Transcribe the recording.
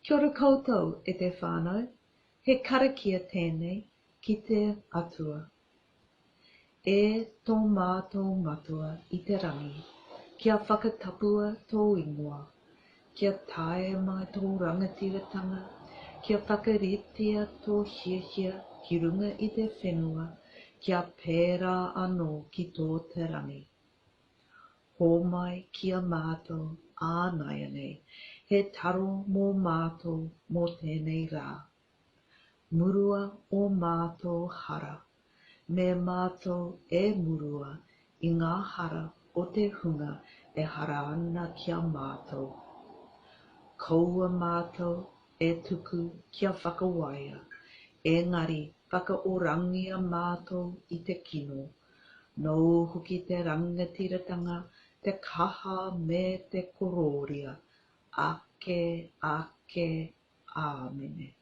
Kia ora koutou e te whānau, he karakia tēnei ki te atua. E tō mātou matua i te rangi, kia whakatapua tō ingoa, kia tae mai tō rangatiratanga, kia whakaritea tō hiahia ki runga i te whenua, kia pērā anō ki tō te rangi. Hō mai kia mātou ānai anei, he taro mō mātou mō tēnei rā. Murua o mātou hara, me mātou e murua i ngā hara o te hunga e hara ana kia mātou. Kaua mātou e tuku kia whakawaia, engari whakaorangia mātou i te kino. Nau hoki te rangatiratanga, te kaha me te kororia, ake, āmene.